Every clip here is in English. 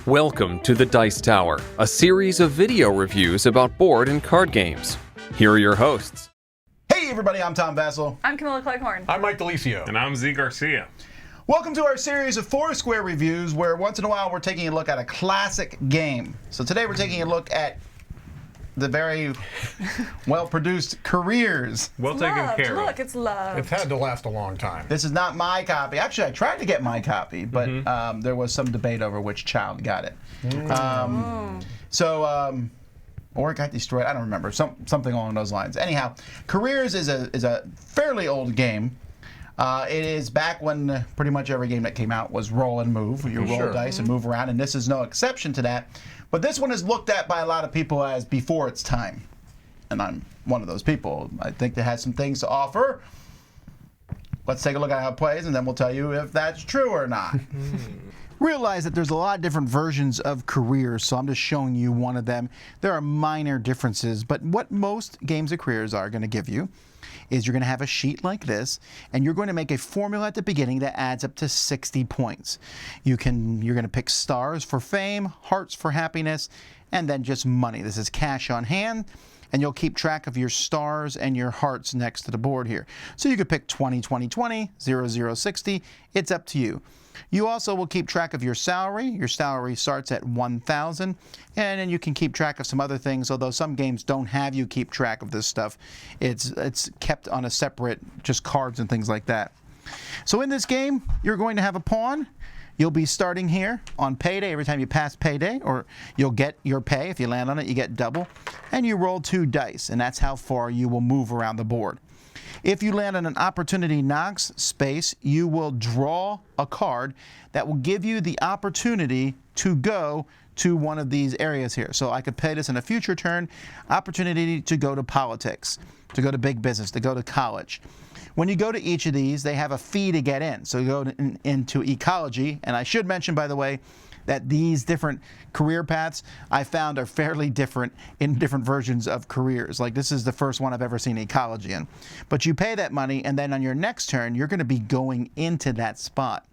Welcome to the Dice Tower, a series of video reviews about board and card games. Here are your hosts. Hey everybody, I'm Tom Vassell. I'm Camilla Cleghorn. I'm Mike DeLisio. And I'm Z Garcia. Welcome to our series of Foursquare reviews where once in a while we're taking a look at a classic game. So today we're taking a look at the very well-produced Careers. Well taken care of. Look, it's loved. It's had to last a long time. This is not my copy. Actually, I tried to get my copy, but there was some debate over which child got it. Or it got destroyed. I don't remember. Something along those lines. Anyhow, Careers is a fairly old game. It is back when pretty much every game that came out was roll and move. You roll dice and move around, and this is no exception to that. But this one is looked at by a lot of people as before its time. And I'm one of those people. I think it has some things to offer. Let's take a look at how it plays, and then we'll tell you if that's true or not. Realize that there's a lot of different versions of Careers, so I'm just showing you one of them. There are minor differences, but what most games of Careers are going to give you is you're going to have a sheet like this, and you're going to make a formula at the beginning that adds up to 60 points. You're going to pick stars for fame, hearts for happiness, and then just money. This is cash on hand, and you'll keep track of your stars and your hearts next to the board here. So you could pick 20, 20, 20, 0, 0, 60. It's up to you. You also will keep track of your salary. Your salary starts at 1,000, and then you can keep track of some other things, although some games don't have you keep track of this stuff. It's kept on a separate, just cards and things like that. So in this game, you're going to have a pawn. You'll be starting here on payday. Every time you pass payday, or you'll get your pay. If you land on it, you get double. And you roll 2 dice, and that's how far you will move around the board. If you land on an opportunity knocks space, you will draw a card that will give you the opportunity to go to one of these areas here. So I could play this in a future turn, opportunity to go to politics, to go to big business, to go to college. When you go to each of these, they have a fee to get in. So you go into ecology, and I should mention, by the way, that these different career paths I found are fairly different in different versions of Careers. Like this is the first one I've ever seen ecology in. But you pay that money, and then on your next turn, you're going to be going into that spot.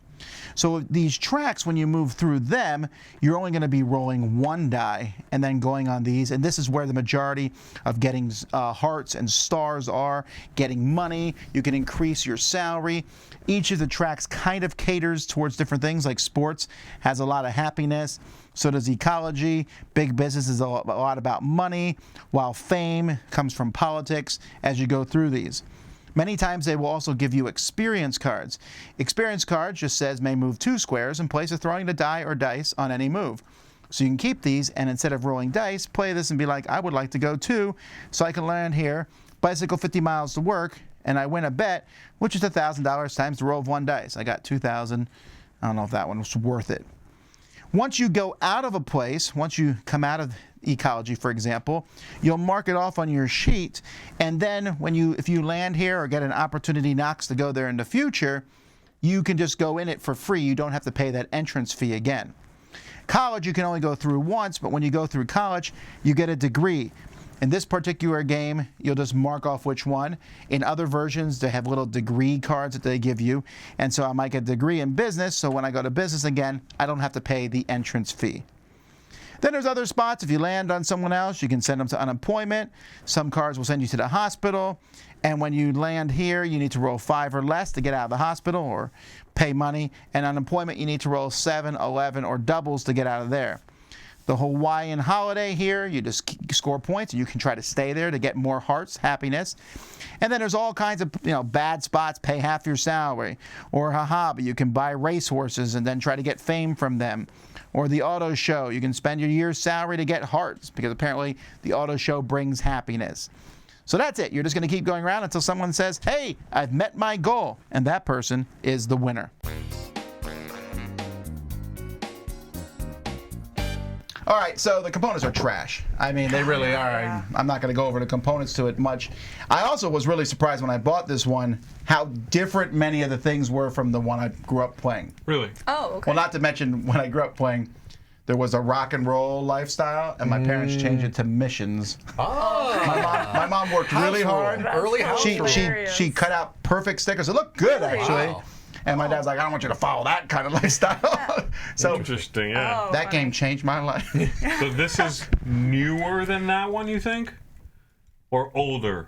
So these tracks, when you move through them, you're only going to be rolling 1 die and then going on these. And this is where the majority of getting hearts and stars are, getting money. You can increase your salary. Each of the tracks kind of caters towards different things, like sports has a lot of happiness. So does ecology. Big business is a lot about money, while fame comes from politics as you go through these. Many times they will also give you experience cards. Experience card just says may move 2 squares in place of throwing the die or dice on any move. So you can keep these, and instead of rolling dice, play this and be like, I would like to go 2, so I can land here, bicycle 50 miles to work, and I win a bet, which is $1,000 times the roll of 1 dice. I got 2,000. I don't know if that one was worth it. Once you go out of a place, once you come out of ecology, for example, you'll mark it off on your sheet, and then if you land here or get an opportunity knocks to go there in the future, you can just go in it for free. You don't have to pay that entrance fee again. College you can only go through once, but when you go through college, you get a degree. In this particular game, you'll just mark off which one. In other versions, they have little degree cards that they give you. And so I might get a degree in business, so when I go to business again, I don't have to pay the entrance fee. Then there's other spots. If you land on someone else, you can send them to unemployment. Some cards will send you to the hospital. And when you land here, you need to roll 5 or less to get out of the hospital or pay money. And unemployment, you need to roll 7, 11, or doubles to get out of there. The Hawaiian holiday here, you just score points, and you can try to stay there to get more hearts, happiness. And then there's all kinds of bad spots, pay half your salary. Or a hobby, you can buy racehorses and then try to get fame from them. Or the auto show, you can spend your year's salary to get hearts, because apparently the auto show brings happiness. So that's it. You're just going to keep going around until someone says, hey, I've met my goal. And that person is the winner. All right, so the components are trash. I mean, they really are. I'm not going to go over the components to it much. I also was really surprised when I bought this one how different many of the things were from the one I grew up playing. Really? Oh, okay. Well, not to mention when I grew up playing, there was a rock and roll lifestyle, and my parents changed it to missions. Oh. My mom worked really hard. Early house rule. She cut out perfect stickers. It looked good, actually. Wow. And my dad's like, I don't want you to follow that kind of lifestyle. So Interesting, yeah. that game changed my life. So this is newer than that one, you think? Or older?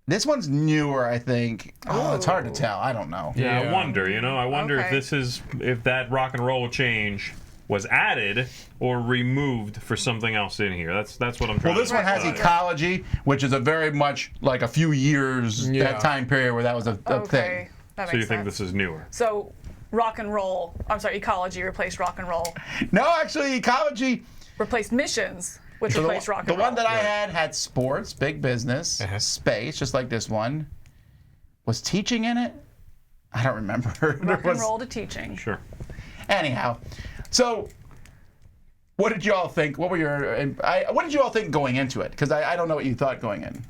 This one's newer, I think. Oh, it's hard to tell. I don't know. Yeah, Yeah. I wonder, I wonder if Okay. this is, if that rock and roll change was added or removed for something else in here. That's what I'm trying Well, this to one has decide. ecology, which is a very much like a few years, Yeah. that time period where that was a thing. Okay. That makes So you think sense. this is newer? So ecology replaced rock and roll. No, actually, ecology. Replaced missions, which So replaced rock and the roll. one that I had sports, big business, Uh-huh. space, just like this one. Was teaching in it? I don't remember. rock and roll to teaching. Sure. Anyhow, so what did you all think? What did you all think going into it? Because I don't know what you thought going in.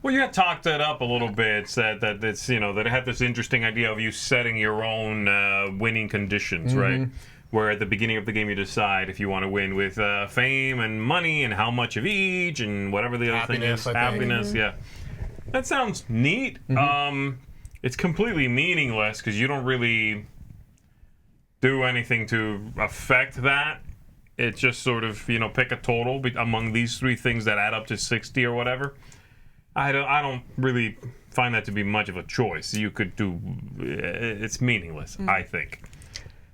Well, you had talked it up a little bit, said that it's, that it had this interesting idea of you setting your own winning conditions, right? Where at the beginning of the game you decide if you want to win with fame and money and how much of each and whatever the other thing Happiness, is. I think. Happiness, yeah. That sounds neat. It's completely meaningless because you don't really do anything to affect that. It's just sort of, pick a total among these three things that add up to 60 or whatever. I don't really find that to be much of a choice. You could do, it's meaningless, I think.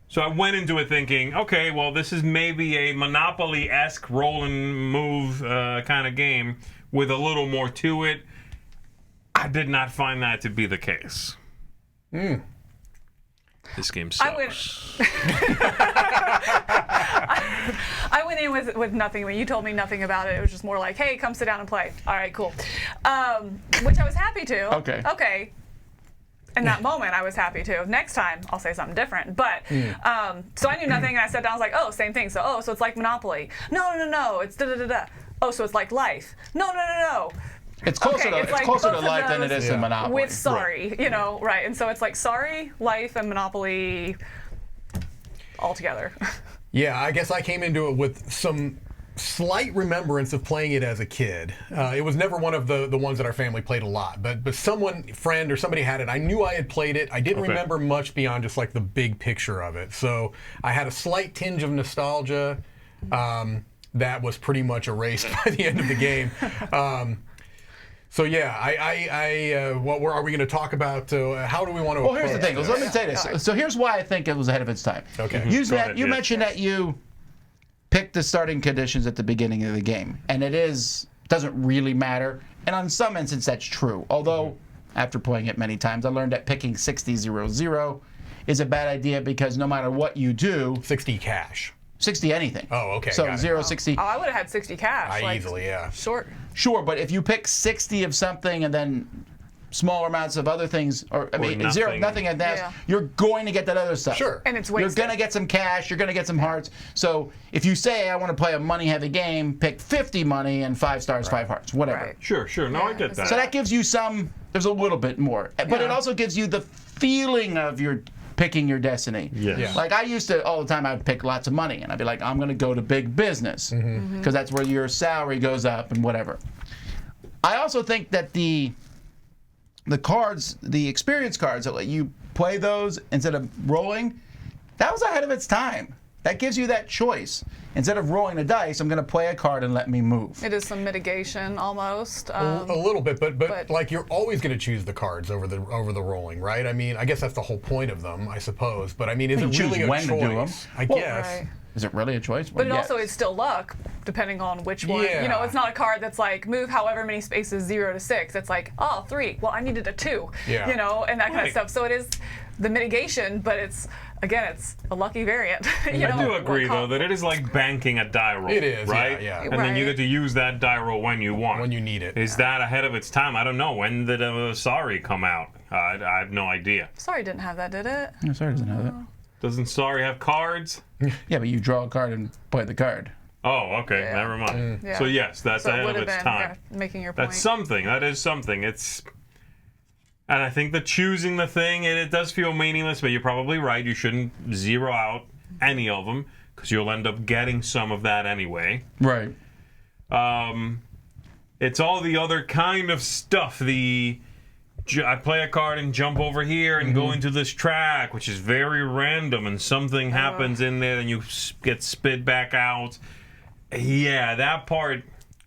So I went into it thinking, okay, well, this is maybe a Monopoly-esque roll and move kind of game with a little more to it. I did not find that to be the case. This game sucks. I went in with nothing. When you told me nothing about it, it was just more like, hey, come sit down and play. All right, cool. Which I was happy to. Okay. Okay. In that moment, I was happy to. Next time, I'll say something different. But, so I knew nothing, and I sat down, I was like, oh, same thing. So it's like Monopoly. No, it's da-da-da-da. Oh, so it's like life. No. It's closer Okay, to it's like closer to both of life than it those is to Monopoly. With sorry, right. And so it's like sorry, life, and Monopoly all together. Yeah, I guess I came into it with some slight remembrance of playing it as a kid. It was never one of the ones that our family played a lot, but friend or somebody had it. I knew I had played it. I didn't remember much beyond just like the big picture of it. So I had a slight tinge of nostalgia that was pretty much erased by the end of the game. So yeah, what are we going to talk about? How do we want to? Well, here's the approach thing. this? Let me say this. So here's why I think it was ahead of its time. Okay. You Go ahead, yes. mentioned that you picked the starting conditions at the beginning of the game, and doesn't really matter. And on some instance, that's true. Although, after playing it many times, I learned that picking 60-0-0 is a bad idea because no matter what you do, 60 cash. 60 anything. Oh, okay, So got it. 0, 60. Oh, I would have had 60 cash. Easily, yeah. Short. Sure, but if you pick 60 of something and then smaller amounts of other things, nothing and that, Yeah. you're going to get that other stuff. Sure. And it's You're wasted. going to get some cash, you're going to get some hearts. So if you say, I want to play a money-heavy game, pick 50 money and 5 stars, 5 hearts, whatever. Right. Sure. No, I get that. So that gives you there's a little bit more. But it Yeah. also gives you the feeling of your picking your destiny. Yes. Yeah. Like I used to, all the time, I'd pick lots of money, and I'd be like, I'm going to go to big business, because that's where your salary goes up and whatever. I also think that the cards, the experience cards that let you play those instead of rolling, that was ahead of its time. That gives you that choice. Instead of rolling a dice, I'm going to play a card and let me move. It is some mitigation almost. A little bit, but but- like you're always going to choose the cards over the rolling, right? I mean, I guess that's the whole point of them, I suppose. But I mean, is You it choose really a when to do them. choice? I Well, guess. Right. Is it really a choice? But it also is still luck, depending on which one. Yeah. It's not a card that's like move however many spaces 0 to 6. It's like 3. Well, I needed a 2. Yeah. And that kind Right. of stuff. So it is the mitigation, but it's a lucky variant. I do agree, though, that it is like banking a die roll. It is, right? yeah. And then you Right. get to use that die roll when you want. When you need it. Is that ahead of its time? I don't know. When did Sorry come out? I have no idea. Sorry, didn't have that, did it? No, sorry, doesn't have that. Doesn't Sorry have cards? Yeah, but you draw a card and play the card. Oh, okay. Yeah. Never mind. Yeah. So yes, that's So it ahead would of have its been time. making your point. That's something. That is something. And I think that choosing the thing, it does feel meaningless, but you're probably right. You shouldn't zero out any of them because you'll end up getting some of that anyway. Right. It's all the other kind of stuff. I play a card and jump over here and go into this track, which is very random, and something happens in there, and you get spit back out. Yeah, that part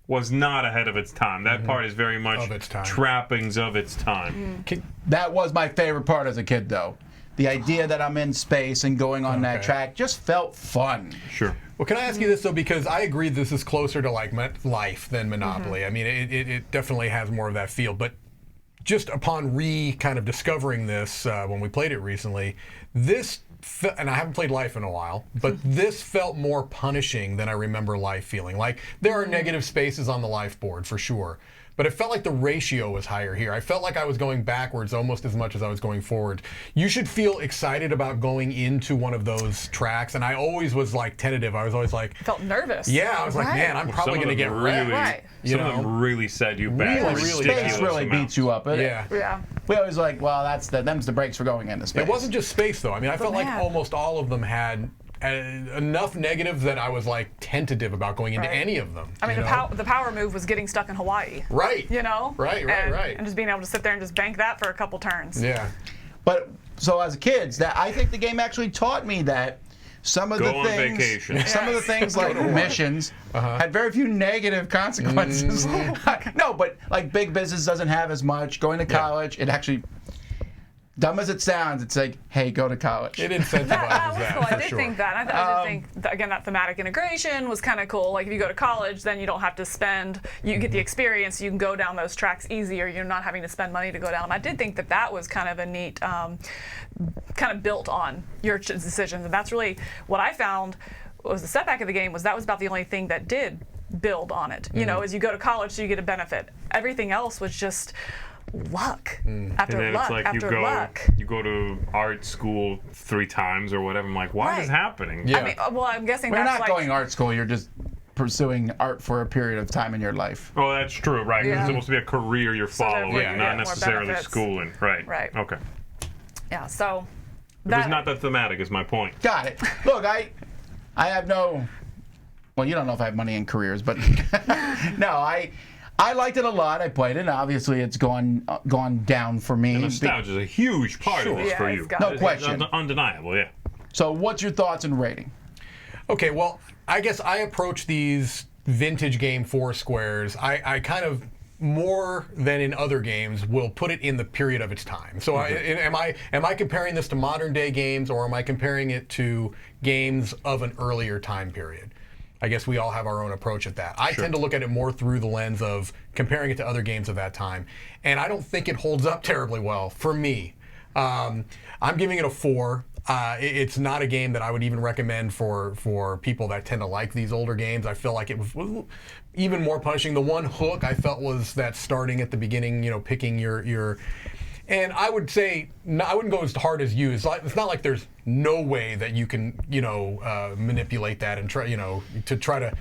was not ahead of its time. That part is very much Of its time. trappings of its time. That was my favorite part as a kid, though. The idea that I'm in space and going on that Okay. track just felt fun. Sure. Well, can I ask you this, though, because I agree this is closer to like Life than Monopoly. I mean, it definitely has more of that feel, but just upon kind of discovering this when we played it recently, and I haven't played Life in a while, but this felt more punishing than I remember Life feeling. Like, there are negative spaces on the Life board, for sure, but it felt like the ratio was higher here. I felt like I was going backwards almost as much as I was going forward. You should feel excited about going into one of those tracks, and I always was like tentative. I was always like, Felt nervous. yeah, I was like, man, I'm probably going to get wrecked. Right. Some of them really set you back. Really, ridiculous Space really amounts. beats you up. Yeah. Yeah. We always like, well, them's the brakes for going into space. It wasn't just space, though. I mean, I felt like man. almost all of them had enough negatives that I was like tentative about going into Right. any of them. I mean, you know? the power move was getting stuck in Hawaii. Right. You know? Right. And just being able to sit there and just bank that for a couple turns. Yeah. But so as kids, I think the game actually taught me that some of Go the on things, vacation. some of the things like missions had very few negative consequences. No, but like big business doesn't have as much. Going to college, it actually, dumb as it sounds, it's like, hey, go to college. It incentivizes That was that, cool. I for did sure. think that. I did think, that, again, that thematic integration was kind of cool. Like, if you go to college, then you don't have to spend, you get the experience, you can go down those tracks easier. You're not having to spend money to go down them. I did think that was kind of a neat, kind of built on your decisions. And that's really what I found was the setback of the game, was that was about the only thing that did build on it. You know, as you go to college, so you get a benefit. Everything else was just luck after And then luck it's like after luck. you go to art school 3 times or whatever. I'm like, why is this Right. happening? Yeah. I mean, well, I'm guessing We're that's not like, going art school. You're just pursuing art for a period of time in your life. Oh, that's true, right? 'Cause Yeah. It's supposed to be a career you're following, therefore you not get more necessarily benefits. schooling. Right. Right. Okay. Yeah, so It was not that thematic, is my point. Got it. Look, I have no. Well, you don't know if I have money in careers, but no, I liked it a lot. I played it. And obviously, it's gone down for me. Nostalgia is a huge part of this Yeah, for it's you. got No it. question. It's undeniable, yeah. So, what's your thoughts and rating? Okay, well, I guess I approach these vintage game 4 squares. I kind of, more than in other games, will put it in the period of its time. So am I comparing this to modern day games, or am I comparing it to games of an earlier time period? I guess we all have our own approach at that. I tend to look at it more through the lens of comparing it to other games of that time, and I don't think it holds up terribly well for me. I'm giving it a 4. It's not a game that I would even recommend for people that tend to like these older games. I feel like it was even more punishing. The one hook I felt was that starting at the beginning, picking your and I would say, I wouldn't go as hard as you. It's not like there's no way that you can, manipulate that and try, to try to.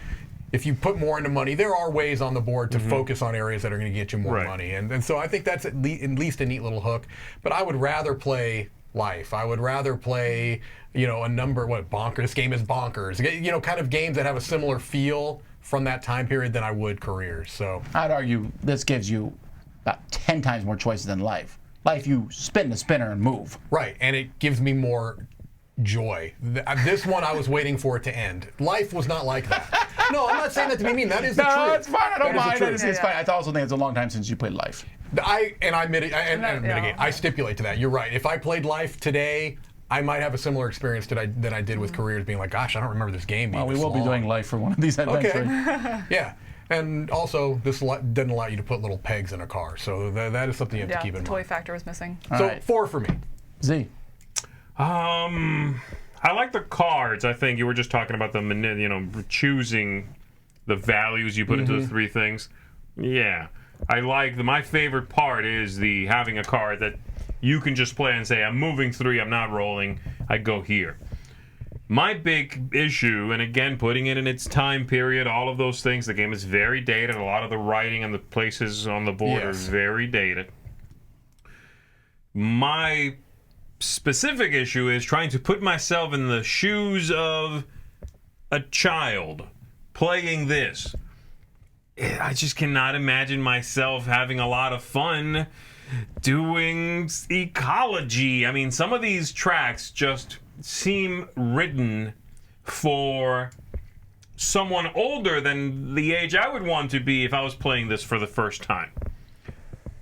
If you put more into money, there are ways on the board to focus on areas that are going to get you more Right. money, and so I think that's at least a neat little hook. But I would rather play Life. I would rather play, a number. Bonkers? This game is bonkers. Kind of games that have a similar feel from that time period than I would Careers. So I'd argue this gives you about 10 times more choices than Life. Life, you spin the spinner and move. right, and it gives me more joy. This one I was waiting for it to end. Life was not like that. No, I'm not saying that to be mean. That is the truth. No, it's fine. I don't That is the mind. truth. It's fine. I also think it's a long time since you played Life. I mitigate. I stipulate to that. You're right. If I played Life today, I might have a similar experience than I did with Careers, being like, gosh, I don't remember this game being Well, we this will be long. doing Life for one of these eventually. Okay. Yeah. And also, this doesn't allow you to put little pegs in a car, so that is something you have Yeah, to keep the in toy mind. factor was missing. So right. 4 for me. Z. I like the cards. I think you were just talking about choosing the values you put into the 3 things. Yeah. I like my favorite part is the having a card that you can just play and say, I'm moving 3, I'm not rolling, I go here. My big issue, and again, putting it in its time period, all of those things, the game is very dated. A lot of the writing and the places on the board Yes. are very dated. My specific issue is trying to put myself in the shoes of a child playing this. I just cannot imagine myself having a lot of fun doing ecology. I mean, some of these tracks just seem written for someone older than the age I would want to be if I was playing this for the first time.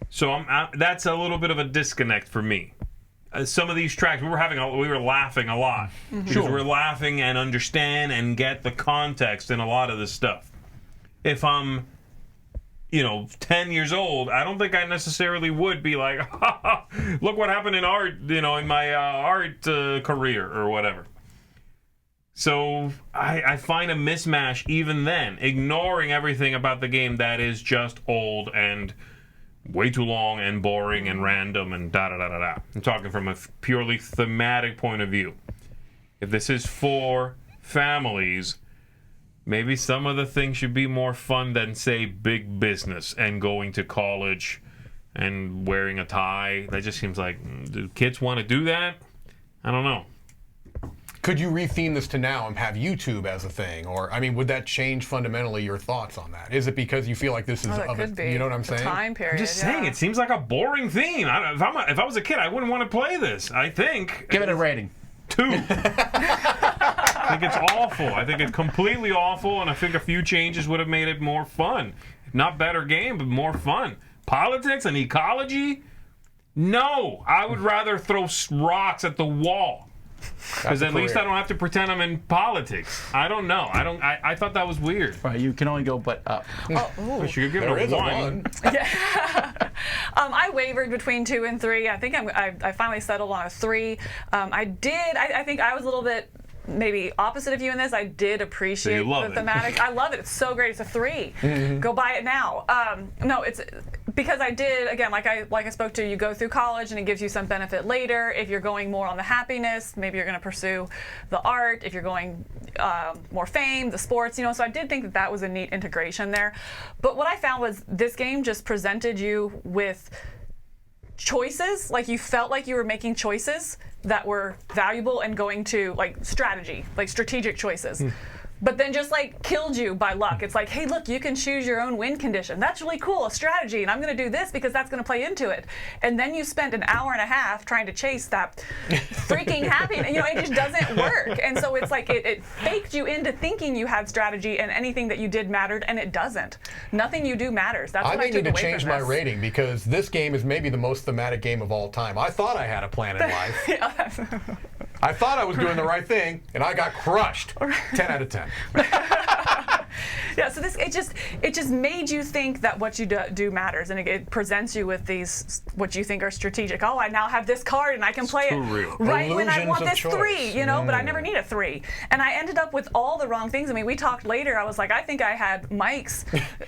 So that's a little bit of a disconnect for me. Some of these tracks, we were laughing a lot. Because we're laughing and understand and get the context in a lot of this stuff. If I'm, 10 years old, I don't think I necessarily would be like, look what happened in art, in my art career or whatever. So I find a mismatch even then, ignoring everything about the game that is just old and way too long and boring and random and da-da-da-da-da. I'm talking from a purely thematic point of view. If this is for families, maybe some of the things should be more fun than, say, big business and going to college and wearing a tie. That just seems like, do kids want to do that? I don't know. Could you retheme this to now and have YouTube as a thing? Or, would that change fundamentally your thoughts on that? Is it because you feel like this is you know what I'm saying? Time period. I'm just saying, it seems like a boring theme. If I was a kid, I wouldn't want to play this. I think. Give it a rating. 2. I think it's awful. I think it's completely awful, and I think a few changes would have made it more fun. Not better game, but more fun. Politics and ecology? No. I would rather throw rocks at the wall. Because at least I don't have to pretend I'm in politics. I don't know. I thought that was weird. Right, you can only go but up. But you could give it a 1. Yeah. I wavered between 2 and 3. I think I finally settled on a 3. I think I was a little bit maybe opposite of you in this. I did appreciate the thematics. I love it. It's so great. It's a 3. Go buy it now. No, it's because I did, again, like I spoke to, you go through college and it gives you some benefit later. If you're going more on the happiness, maybe you're going to pursue the art. If you're going more fame, the sports, so I did think that was a neat integration there. But what I found was this game just presented you with choices. Like, you felt like you were making choices that were valuable and going to, like, strategy, like strategic choices. But then just killed you by luck. It's like, hey, look, you can choose your own win condition. That's really cool, a strategy, and I'm going to do this because that's going to play into it. And then you spent an hour and a half trying to chase that freaking happiness. It just doesn't work. And so it's like it faked you into thinking you had strategy and anything that you did mattered, and it doesn't. Nothing you do matters. That's what I took away from this. I may need to change my rating because this game is maybe the most thematic game of all time. I thought I had a plan in life. I thought I was doing the right thing, and I got crushed. 10 out of 10. Yeah, so it just made you think that what you do matters, and it presents you with these what you think are strategic. Oh, I now have this card and I can play it right when I want this 3, but I never need a 3. And I ended up with all the wrong things. We talked later. I was like, I think I had Mike's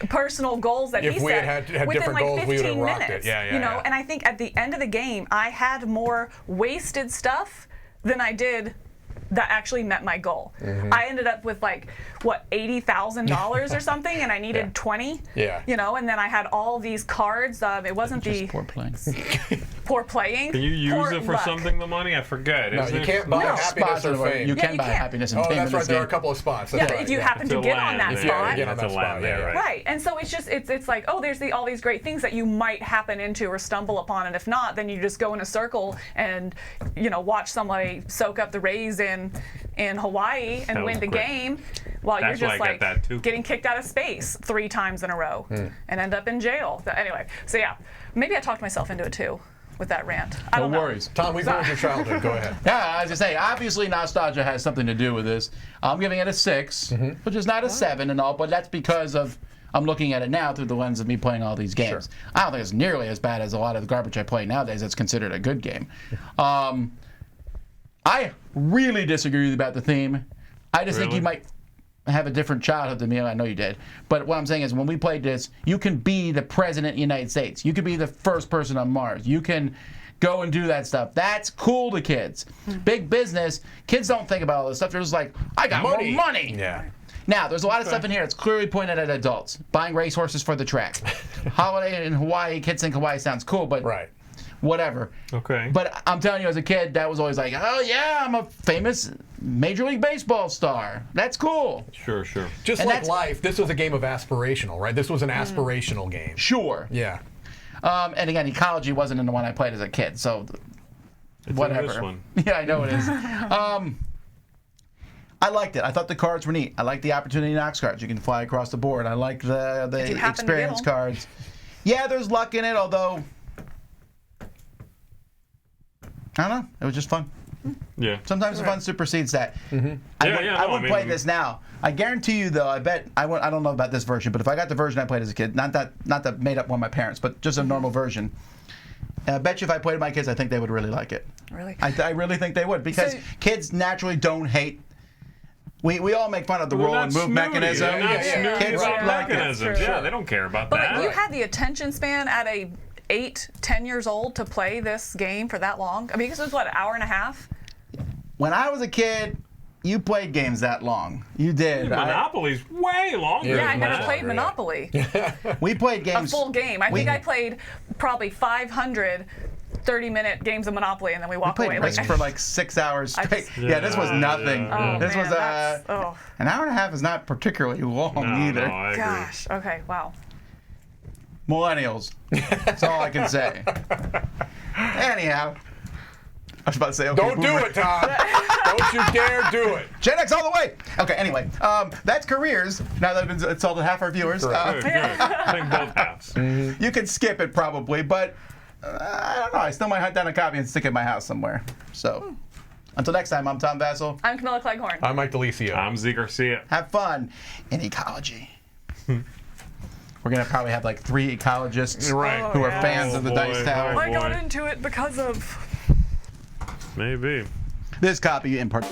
personal goals that he set had within goals, 15 minutes. And I think at the end of the game, I had more wasted stuff than I did that actually met my goal. I ended up with $80,000 or something, and I needed 20. Yeah. And then I had all these cards. It wasn't Just poor playing. Poor playing. Can you use it for something, the money? I forget. No, you can't buy happiness or fame. You can buy happiness and fame. Oh, that's right. There are a couple of spots. That's right. If you happen to get on that spot. Yeah, that's a land there, right? Right. And so it's like, oh, there's all these great things that you might happen into or stumble upon, and if not, then you just go in a circle and watch somebody soak up the rays in Hawaii and win the game while you're just getting kicked out of space 3 times in a row and end up in jail. Anyway, so yeah, maybe I talked myself into it too with that rant. No worries. Tom, we've ruined your childhood. Go ahead. Yeah, as I say, obviously nostalgia has something to do with this. I'm giving it a 6, which is not a 7 and all, but that's because I'm looking at it now through the lens of me playing all these games. Sure. I don't think it's nearly as bad as a lot of the garbage I play nowadays that's considered a good game. I really disagree about the theme. I just think you might have a different childhood than me. I know you did. But what I'm saying is when we played this, you can be the president of the United States. You could be the first person on Mars. You can go and do that stuff. That's cool to kids. Big business, kids don't think about all this stuff. They're just like, I got more money. Yeah. Now, there's a lot of stuff in here that's clearly pointed at adults. Buying racehorses for the track. Holiday in Hawaii, kids think Hawaii sounds cool, but whatever. Okay. But I'm telling you, as a kid, that was always like, oh yeah, I'm a famous Major League Baseball star. That's cool. Sure. Just like life, this was a game of aspirational, right? This was an aspirational game. Sure. Yeah. And again, ecology wasn't in the one I played as a kid, so It's whatever. in this one. Yeah, I know it is. I liked it. I thought the cards were neat. I like the opportunity knocks cards. You can fly across the board. I like the you happen to get experience them. cards. Yeah, there's luck in it, although I don't know. It was just fun. Yeah. Sometimes the fun supersedes that. Yeah, I wouldn't no, play this now. I guarantee you, though. I bet I don't know about this version, but if I got the version I played as a kid, not the made up one by my parents, but just a normal version. I bet you if I played with my kids, I think they would really like it. Really? I really think they would because So- kids naturally don't hate. We all make fun of the roll and move mechanism. They're not snooty Kids about like it. mechanisms. True. Yeah, they don't care about But that. you had the attention span at 8, 10 years old to play this game for that long? I mean, because it was what, an hour and a half? When I was a kid, you played games that long. You did. Monopoly's way longer. Yeah, I than never that. played Monopoly. We played A games. full game. I think I played probably 500 30-minute games of Monopoly, and then we walk Played away. Risk for like 6 hours I straight. just- Yeah, this was nothing. yeah. Oh, This man, was that's- oh, an hour and a half is not particularly long No, either. no, I agree. gosh. Okay, wow. Millennials. That's all I can say. Anyhow, I was about to say, okay, Don't do boomer. it, Tom. Don't you dare do it. Gen X all the way. Okay, anyway, that's careers. Now that I've been insulted half our viewers, Good, good. I think both halves. you can skip it probably, but I don't know. I still might hunt down a copy and stick it in my house somewhere. So, until next time, I'm Tom Vassell. I'm Camilla Cleghorn. I'm Mike DeLisio. I'm Z Garcia. Have fun in ecology. We're gonna probably have like 3 ecologists Right. who are yes. fans of the Oh, Dice boy. Tower. I got boy. into it because of... Maybe. This copy in part.